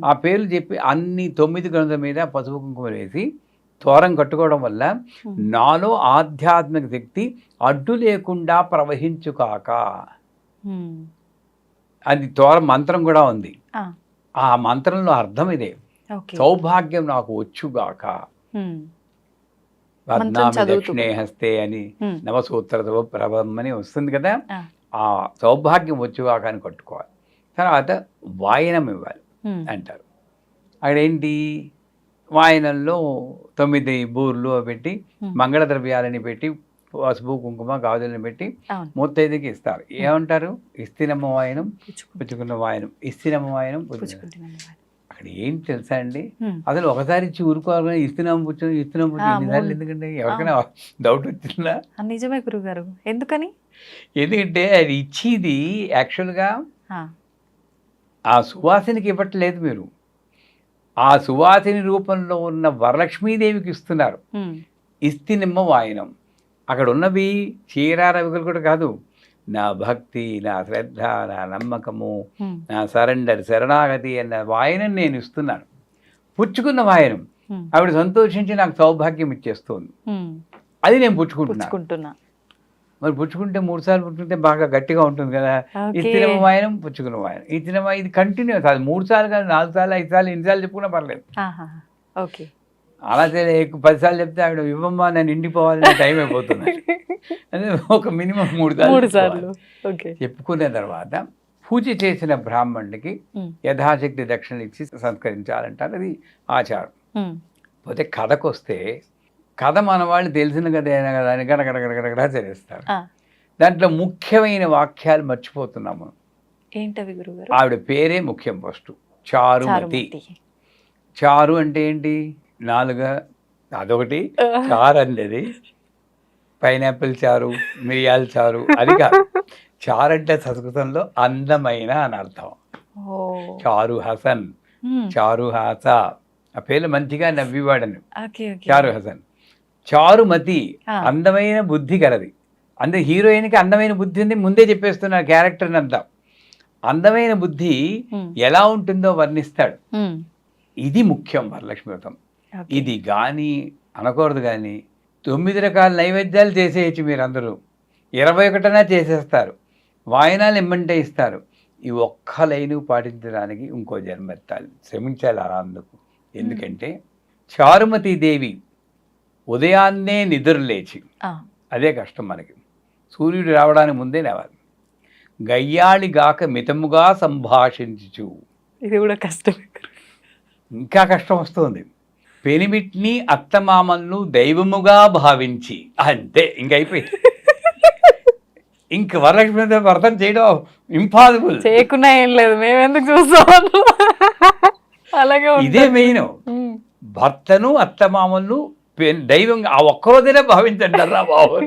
ఆ పేర్లు చెప్పి అన్ని 9 గంధల మీద పసుపు కుంకుమ వేసి తోరం కట్టుకోవడం వల్ల నాలో ఆధ్యాత్మిక శక్తి అడ్డు లేకుండా ప్రవహించుకాక. అది తోరం మంత్రం కూడా ఉంది. ఆ మంత్రంలో అర్థం ఇదే, సౌభాగ్యం నాకు వచ్చుగాక. పద్నామి దక్షిణే హస్తే అని నవసూత్ర ప్రభం అని వస్తుంది కదా, ఆ సౌభాగ్యం వచ్చుగాక అని కట్టుకోవాలి. తర్వాత వాయనం ఇవ్వాలి అంటారు. అక్కడేంటి, వాయనంలో 9 బూర్లు పెట్టి మంగళ ద్రవ్యాలని పెట్టి పసుపు కుంకుమ గాజులను పెట్టి ముత్తైదుకి ఇస్తారు. ఏమంటారు, ఇస్తినమ్మ వాయనం పుచ్చుకున్న వాయనం, ఇస్తినమ్మ వాయనం అక్కడ ఏం తెలుసా అండి, అసలు ఒకసారి ఇచ్చి ఊరుకోవాలి. ఇస్తున్నాం పుచ్చుని ఎందుకంటే ఎవరికైనా డౌట్ వచ్చిందా? నిజమే గురుగారు. ఎందుకని? ఎందుకంటే అది ఇచ్చేది యాక్చువల్గా ఆ సువాసినికి ఇవ్వట్లేదు మీరు, ఆ సువాసిని రూపంలో ఉన్న వరలక్ష్మీదేవికి ఇస్తున్నారు. ఇస్తినిమ్మ వాయనం. అక్కడ ఉన్నవి చీరారవికలు కూడా కాదు, నా భక్తి, నా శ్రద్ధ, నా నమ్మకము, నా సరెండర్, శరణాగతి అన్న వాయనం నేను ఇస్తున్నాను. పుచ్చుకున్న వాయనం ఆవిడ సంతోషించి నాకు సౌభాగ్యం ఇచ్చేస్తుంది. అది నేను పుచ్చుకుంటున్నా. మరి పుచ్చుకుంటే 3 సార్లు పుచ్చుకుంటే బాగా గట్టిగా ఉంటుంది కదా. ఇచ్చిన వాయనం పుచ్చుకున్న వాయనం, ఇచ్చిన ఇది కంటిన్యూ కాదు, 3 సార్లు కాదు, 4 సార్లు 5 సార్లు 8 సార్లు చెప్పుకున్నా పర్లేదు. అలా 10 సార్లు చెప్తే ఆవిడ ఇవ్వమ్మా నేను ఇండిపోవాలని టైం అయిపోతుంది. అదే ఒక మినిమం 3 సార్లు చెప్పుకున్న తర్వాత పూజ చేసిన బ్రాహ్మణుడికి యథాశక్తి దక్షిణలు ఇచ్చి సంస్కరించాలంటారు. అది ఆచారం. పోతే కథకు వస్తే, కథ మన వాళ్ళు తెలిసిన కథ అని గడగడగడగడగడా చదివేస్తారు. దాంట్లో ముఖ్యమైన వాక్యాలు మర్చిపోతున్నాము. ఏంటవి గురుగారు? ఆవిడ పేరే ముఖ్యం. ఫస్ట్ చారుమతి. చారు అంటే ఏంటి? 4 అదొకటి. చారు అనేది పైనాపిల్ చారు, మిరియాల చారు అది కాదు. చారు అంటే సంస్కృతంలో అందమైన అని అర్థం. చారు హసన్, చారు హాస, ఆ పేర్లు మంచిగా నవ్వివాడని. చారు హసన్. చారుమతి అందమైన బుద్ధి కలది. అంటే హీరోయిన్కి అందమైన బుద్ధి ఉంది, ముందే చెప్పేస్తున్నారు క్యారెక్టర్ని అంతా. అందమైన బుద్ధి ఎలా ఉంటుందో వర్ణిస్తాడు. ఇది ముఖ్యం వరలక్ష్మి వ్రతం. ఇది కానీ అనకూడదు. కానీ 9 రకాల నైవేద్యాలు చేసేయచ్చు మీరందరూ, 21 చేసేస్తారు, వాయనాలు ఇమ్మంటే ఇస్తారు. ఈ ఒక్క లైను పాటించడానికి ఇంకో జన్మ ఎత్తాలి, శ్రమించాలి అలా అందుకు. ఎందుకంటే చారుమతి దేవి ఉదయాన్నే నిద్రలేచి, అదే కష్టం మనకి, సూర్యుడు రావడానికి ముందే లేవాలి. గయ్యాళిగాక మితముగా సంభాషించు, ఇది కూడా కష్టం, ఇంకా కష్టం వస్తుంది. పెనిమిట్ని అత్తమామలను దైవముగా భావించి, అంతే ఇంకైపోయింది. ఇంక వరలక్ష్మి వ్రతం చేయడం ఇంపాసిబుల్. చేయకుండా ఏం లేదు, మేమెందుకు చూస్తాం. అలాగే ఇదే మెయిన్. భర్తను అత్తమామలను దైవంగా ఆ ఒక్కరోజైనా భావించంటారా బాబు.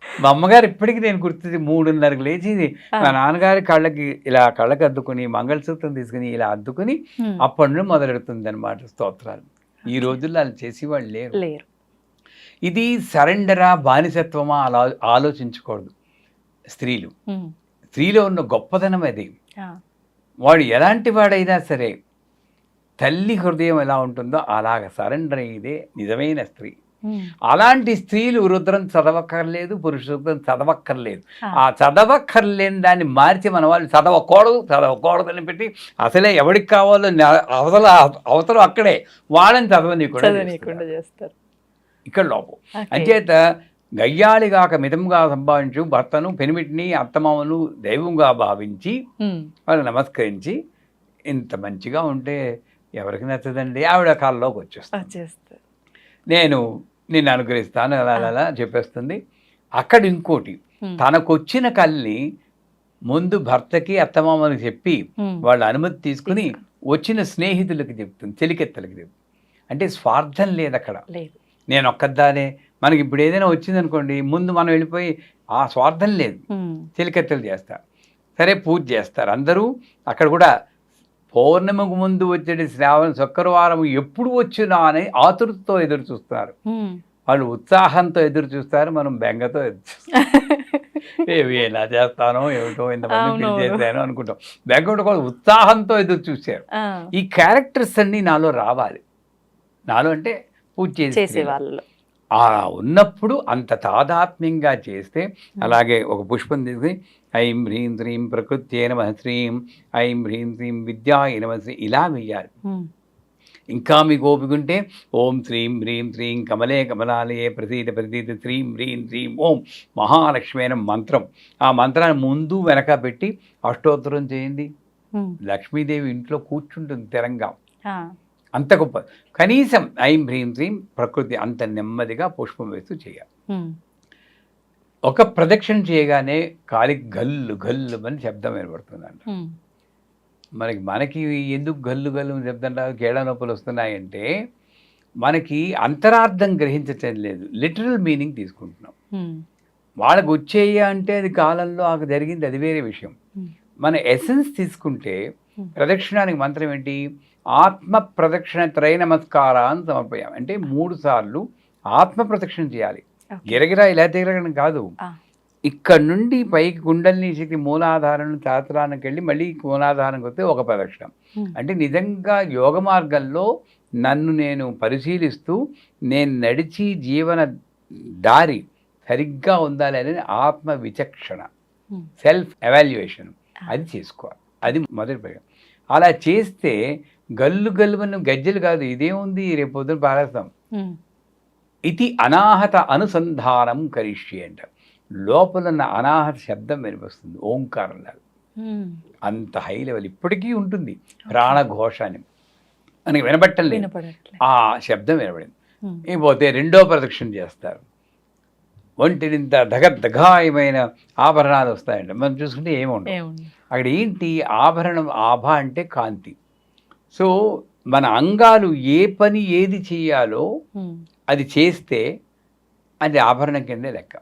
మా అమ్మగారు ఇప్పటికీ నేను గుర్తుంది, 3:30కి లేచి మా నాన్నగారి కళ్ళకి అద్దుకుని మంగళసూత్రం తీసుకుని ఇలా అద్దుకుని అప్పటి నుండి మొదలెడుతుంది అనమాట స్తోత్రాలు. ఈ రోజుల్లో అలా చేసేవాళ్ళు లేరు. ఇది సరెండరా బానిసత్వమా అలా ఆలోచించకూడదు. స్త్రీలో ఉన్న గొప్పతనం అది. వాడు ఎలాంటి వాడైనా సరే తల్లి హృదయం ఎలా ఉంటుందో అలాగ సరెండర్ అయ్యేదే నిజమైన స్త్రీ. అలాంటి స్త్రీలు రుద్రం చదవక్కర్లేదు, పురుష సూక్తం చదవక్కర్లేదు. ఆ చదవక్కర్లేని దాన్ని మార్చి మన వాళ్ళు చదవకూడదు అని పెట్టి అసలే ఎవరికి కావాలో అవసరం అక్కడే వాళ్ళని చదవనీయకుండా చేస్తారు. ఇక్కడ లోపం. అంచేత గయ్యాళిగాక మితంగా సంభావించు భర్తను పెనిమిటిని అత్తమామను దైవంగా భావించి వాళ్ళు నమస్కరించి, ఇంత మంచిగా ఉంటే ఎవరికి నచ్చదండి. ఆవిడ కాళ్ళలోకి వచ్చేస్తుంది, నేను నిన్ను అనుగ్రహిస్తాను అలా చెప్పేస్తుంది. అక్కడ ఇంకోటి, తనకొచ్చిన కల్ని ముందు భర్తకి అత్తమామకి చెప్పి వాళ్ళ అనుమతి తీసుకుని వచ్చిన స్నేహితులకి చెప్తుంది, చెలికెత్తలకి చెప్తుంది. అంటే స్వార్థం లేదు అక్కడ. నేను ఒక్కదానే, మనకి ఇప్పుడు ఏదైనా వచ్చిందనుకోండి ముందు మనం వెళ్ళిపోయి, ఆ స్వార్థం లేదు. చెలికెత్తలు చేస్తారు, సరే పూజ చేస్తారు అందరూ. అక్కడ కూడా పౌర్ణమికి ముందు వచ్చే శ్రావణ శుక్రవారం ఎప్పుడు వచ్చినా అని ఆతురతతో ఎదురు చూస్తున్నారు. వాళ్ళు ఉత్సాహంతో ఎదురు చూస్తారు, మనం బెంగతో ఎదురు చూస్తాం. ఏవి ఎలా చేస్తానో ఏమిటో ఇంతమంది చేశాను అనుకుంటాం. బెంగతో కూడా ఉత్సాహంతో ఎదురు చూశారు. ఈ క్యారెక్టర్స్ అన్నీ నాలో రావాలి. నాలో అంటే పూజ చేసే వాళ్ళు ఉన్నప్పుడు అంత తాదాత్మ్యంగా చేస్తే, అలాగే ఒక పుష్పం తీసుకుని ఐం హ్రీం శ్రీం ప్రకృత్యే నమః శ్రీం ఐం హ్రీం శ్రీం విద్యాయ నమః శ్రీ ఇలా వెయ్యాలి. ఇంకా మీకు ఓపిక ఉంటే ఓం శ్రీం హ్రీం శ్రీం కమలే కమలాలయే ప్రసీద ప్రసీద శ్రీం హ్రీం శ్రీం ఓం మహాలక్ష్మి అయిన మంత్రం, ఆ మంత్రాన్ని ముందు వెనక పెట్టి అష్టోత్తరం చేయండి. లక్ష్మీదేవి ఇంట్లో కూర్చుంటుంది స్థిరంగా. అంత గొప్ప. కనీసం ఐం హ్రీం శ్రీం ప్రకృతి అంత నెమ్మదిగా పుష్పం వేస్తూ చేయాలి. ఒక ప్రదక్షిణ చేయగానే కాలికి గల్లు గల్లు అని శబ్దం ఏర్పడుతుందంట. మనకి ఎందుకు గల్లు గల్లు శబ్దం రాదు, కేళ నొప్పులు వస్తున్నాయంటే మనకి అంతరార్థం గ్రహించటం లేదు, లిటరల్ మీనింగ్ తీసుకుంటున్నాం. వాళ్ళకి వచ్చేయ అంటే అది కాలంలో ఆకు జరిగింది, అది వేరే విషయం. మన ఎసెన్స్ తీసుకుంటే ప్రదక్షిణానికి మంత్రం ఏంటి? ఆత్మ ప్రదక్షిణ త్రయ నమస్కారాన్ని సమర్పయాం. అంటే 3 సార్లు ఆత్మ ప్రదక్షిణ చేయాలి. గిరగిరా ఇలా తిరగడం కాదు. ఇక్కడ నుండి పైకి కుండలిని శక్తి మూలాధారం శాస్త్రానికి వెళ్ళి మళ్ళీ మూలాధారానికి వస్తే ఒక ప్రదక్షిణ. అంటే నిజంగా యోగ మార్గంలో నన్ను నేను పరిశీలిస్తూ నేను నడిచి జీవన దారి సరిగ్గా ఉండాలి అనేది ఆత్మ విచక్షణ, సెల్ఫ్ ఎవాల్యుయేషన్ అది చేసుకోవాలి. అది మొదటి ప్రయోగం. అలా చేస్తే గల్లు గల్లు గజ్జలు కాదు, ఇదేముంది రేపు పొద్దున పారేస్తాం. ఇది అనాహత అనుసంధానం కరిష్యే అంట. లోపల ఉన్న అనాహత శబ్దం వినిపిస్తుంది, ఓంకారం లాగా. అంత హై లెవెల్ ఇప్పటికీ ఉంటుంది. ప్రాణఘోష అని మనకి వినబట్టం లేదు, ఆ శబ్దం వినబడింది. ఇకపోతే 2వ ప్రదక్షిణ చేస్తారు. ఒంటినింత దగాయమైన ఆభరణాలు వస్తాయంట. మనం చూసుకుంటే ఏముండవు అక్కడ. ఏంటి ఆభరణం? ఆభ అంటే కాంతి. సో మన అంగాలు ఏ పని ఏది చేయాలో అది చేస్తే అది ఆభరణం కిందే లెక్క.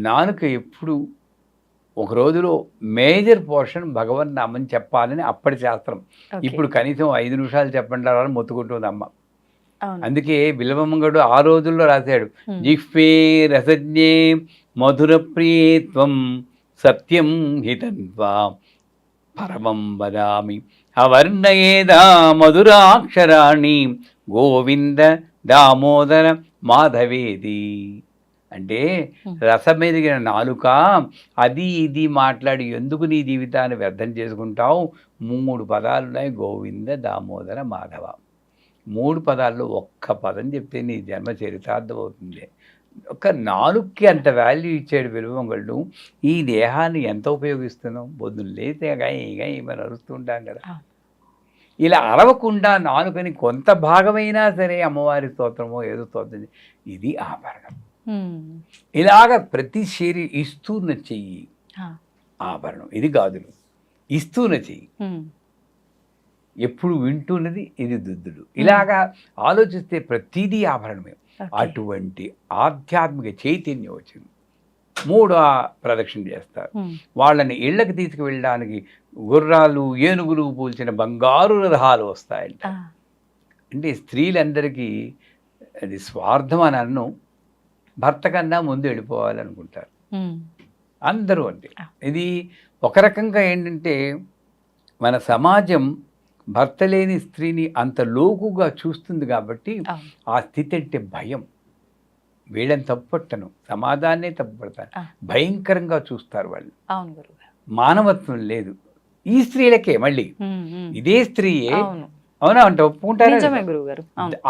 నాలుక ఎప్పుడు ఒక రోజులో మేజర్ పోర్షన్ భగవన్ నామం చెప్పాలని అప్పటి శాస్త్రం. ఇప్పుడు కనీసం 5 నిమిషాలు చెప్పండి అని మొత్తుకుంటుంది అమ్మ. అందుకే బిల్వమంగడు ఆ రోజుల్లో రాశాడు, జిహ్వే రసజ్ఞే మధుర ప్రియత్వం సత్యం హితన్వా పరమం వదామి అవర్ణయేదా మధురాక్షరాణి గోవింద దామోదర మాధవేది. అంటే రసమెదిగిన నాలుక అది ఇది మాట్లాడి ఎందుకు నీ జీవితాన్ని వ్యర్థం చేసుకుంటావు? 3 పదాలు ఉన్నాయి, గోవింద దామోదర మాధవ. 3 పదాల్లో ఒక్క పదం చెప్తే నీ జన్మ చరితార్థం అవుతుంది. ఒక నాలుగుకి అంత వాల్యూ ఇచ్చాడు విలువంగళ్ళు. ఈ దేహాన్ని ఎంత ఉపయోగిస్తున్నాం? పొద్దున్న లేతే మనం అరుస్తుంటాం కదా. ఇలా అరవకుండా నాలుకని కొంత భాగమైనా సరే అమ్మవారి స్తోత్రమో ఏదో స్తోత్రం, ఇది ఆభరణం. ఇలాగ ప్రతి ఇస్తూన చెయ్యి ఆభరణం. ఇది గాజులు. ఇస్తూన చెయ్యి ఎప్పుడు వింటున్నది, ఇది దుద్దులు. ఇలాగా ఆలోచిస్తే ప్రతిదీ ఆభరణమే. అటువంటి ఆధ్యాత్మిక చైతన్యం వచ్చింది. 3వ ప్రదక్షిణ చేస్తారు. వాళ్ళని ఇళ్ళకి తీసుకువెళ్ళడానికి గుర్రాలు ఏనుగులు పూల్చిన బంగారు రథాలు వస్తాయంట. అంటే స్త్రీలందరికీ అది స్వార్థం అని అన్ను, భర్త కన్నా ముందు వెళ్ళిపోవాలనుకుంటారు అందరూ. అంటే ఇది ఒక రకంగా ఏంటంటే మన సమాజం భర్త లేని స్త్రీని అంత లోకుగా చూస్తుంది కాబట్టి ఆ స్థితి అంటే భయం. వీళ్ళని తప్పుపట్టను, సమాజాన్నే తప్పుపడతాను, భయంకరంగా చూస్తారు వాళ్ళు. మానవత్వం లేదు ఈ స్త్రీలకే. మళ్ళీ ఇదే స్త్రీయే, అవునా అంటే ఒప్పుకుంటారా?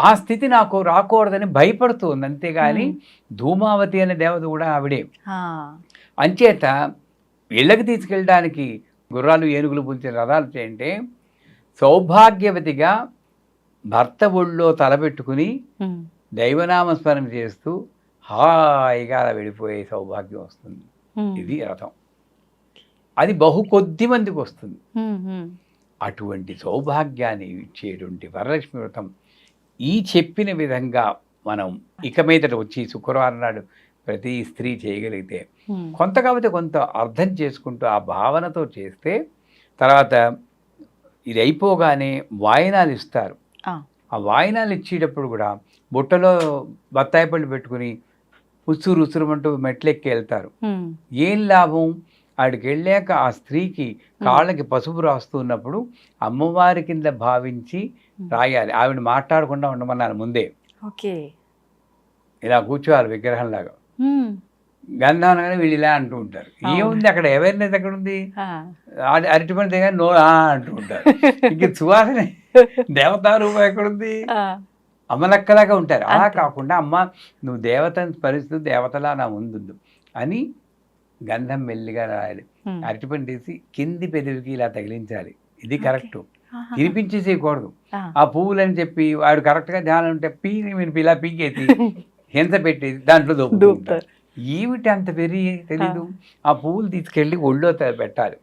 ఆ స్థితి నాకు రాకూడదని భయపడుతుంది అంతేగాని ధూమావతి అనే దేవత కూడా ఆవిడే. అంచేత ఇళ్ళకి తీసుకెళ్ళడానికి గుర్రాలు ఏనుగులు పుంచిన రథాలు చేయంటే సౌభాగ్యవతిగా భర్త ఒళ్ళో తలపెట్టుకుని దైవనామస్మరణ చేస్తూ హాయిగా వెళ్ళిపోయే సౌభాగ్యం వస్తుంది. ఇది రథం. అది కొద్ది మందికి వస్తుంది. అటువంటి సౌభాగ్యాన్ని ఇచ్చేటువంటి వరలక్ష్మి వ్రతం ఈ చెప్పిన విధంగా మనం ఇక మీదట వచ్చి శుక్రవారం నాడు ప్రతి స్త్రీ చేయగలిగితే కొంత కాబట్టి కొంత అర్థం చేసుకుంటూ ఆ భావనతో చేస్తే తర్వాత ఇది అయిపోగానే వాయనాలు ఇస్తారు. ఆ వాయినాలు ఇచ్చేటప్పుడు కూడా బుట్టలో బత్తాయి పళ్ళు పెట్టుకుని ఉసురు ఉసురుమంటూ మెట్లెక్కి వెళ్తారు. ఏం లాభం? ఆడికి వెళ్ళాక ఆ స్త్రీకి కాళ్ళకి పసుపు రాస్తున్నప్పుడు అమ్మవారి కింద భావించి రాయాలి. ఆవిడ మాట్లాడకుండా ఉండమన్నారు ముందే. ఓకే, ఇలా కూర్చోవాలి విగ్రహంలాగా. గంధం అనగానే వీళ్ళు ఇలా అంటూ ఉంటారు. ఏముంది అక్కడ? అవేర్నెస్ ఎక్కడ ఉంది? అరటిపండు దగ్గర నో అంటూ ఉంటారు. ఇంక సువాసన దేవతా రూపం ఎక్కడుంది? అమ్మలక్కలాగా ఉంటారు. అలా కాకుండా అమ్మ నువ్వు దేవతను పరిస్థితి దేవతలా నా ముందు అని గంధం మెల్లిగా రాయాలి. అరటిపండు తీసి కింది పెదవికి ఇలా తగిలించాలి. ఇది కరెక్ట్. తినిపించేసేయకూడదు. ఆ పువ్వులని చెప్పి వాడు కరెక్ట్గా ధ్యానం ఉంటే మీరు ఇలా పీకేసి హింస పెట్టేది దాంట్లో దొరుకుతారు. ఏమిటి అంత తెలీదు. ఆ పువ్వులు తీసుకెళ్ళి ఒళ్ళో పెట్టాలి,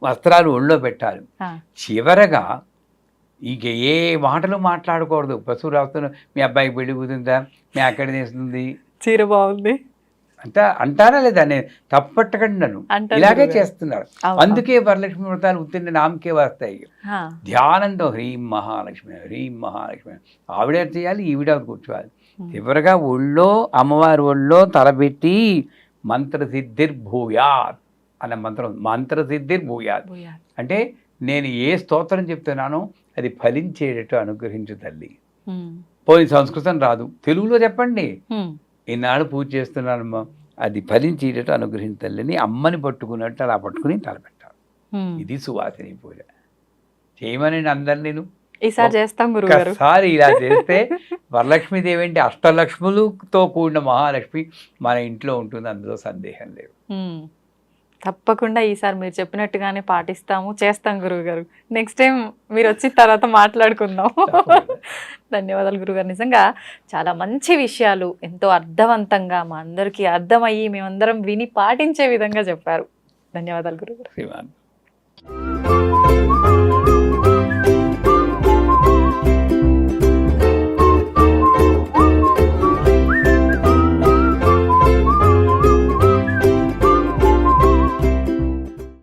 వస్త్రాలు ఒళ్ళో పెట్టాలి. చివరగా ఇక ఏ మాటలు మాట్లాడకూడదు. పశువు రాస్తున్నా మీ అబ్బాయికి పెళ్లి కూతుందా, మీ అక్కడ చేస్తుంది, చీర బాగుంది అంటారా లేదా? నేను తప్పట్టకండి, నన్ను ఇలాగే చేస్తున్నారు. అందుకే వరలక్ష్మి వ్రతాలు ఉత్తిన నామకే వస్తాయి. ధ్యానంతో హ్రీం మహాలక్ష్మి హ్రీం మహాలక్ష్మి ఆవిడ చేయాలి, ఈవిడ కూర్చోవాలి. చివరగా ఒళ్ళో అమ్మవారి ఒళ్ళో తలబెట్టి మంత్రసిద్ధిర్భూయాత్ అనే మంత్రం. మంత్రసిద్ధిర్భూయాత్ అంటే నేను ఏ స్తోత్రం చెప్తున్నానో అది ఫలించేటట్టు అనుగ్రహించు తల్లి. పోయి సంస్కృతం రాదు, తెలుగులో చెప్పండి. ఈనాడు పూజ చేస్తున్నానమ్మా, అది ఫలించేటట్టు అనుగ్రహించు తల్లిని అమ్మని పట్టుకున్నట్టు అలా పట్టుకుని తలపెట్టాలి. ఇది సువాసిని పూజ. చేయమని అందరు నేను ఈసారి చేస్తాం గురుగారు. ఒకసారి ఇలా చేస్తే వరలక్ష్మీదేవి అంటే అష్టలక్ష్ములతో కూడిన మహాలక్ష్మి మన ఇంట్లో ఉంటుంది, అందులో సందేహం లేదు. తప్పకుండా ఈసారి మీరు చెప్పినట్టుగానే పాటిస్తాము, చేస్తాం గురువు గారు. నెక్స్ట్ టైం మీరు వచ్చిన తర్వాత మాట్లాడుకుందాం. ధన్యవాదాలు గురుగారు. నిజంగా చాలా మంచి విషయాలు ఎంతో అర్థవంతంగా మా అందరికీ అర్థమయ్యి మేమందరం విని పాటించే విధంగా చెప్పారు. ధన్యవాదాలు గురుగారు.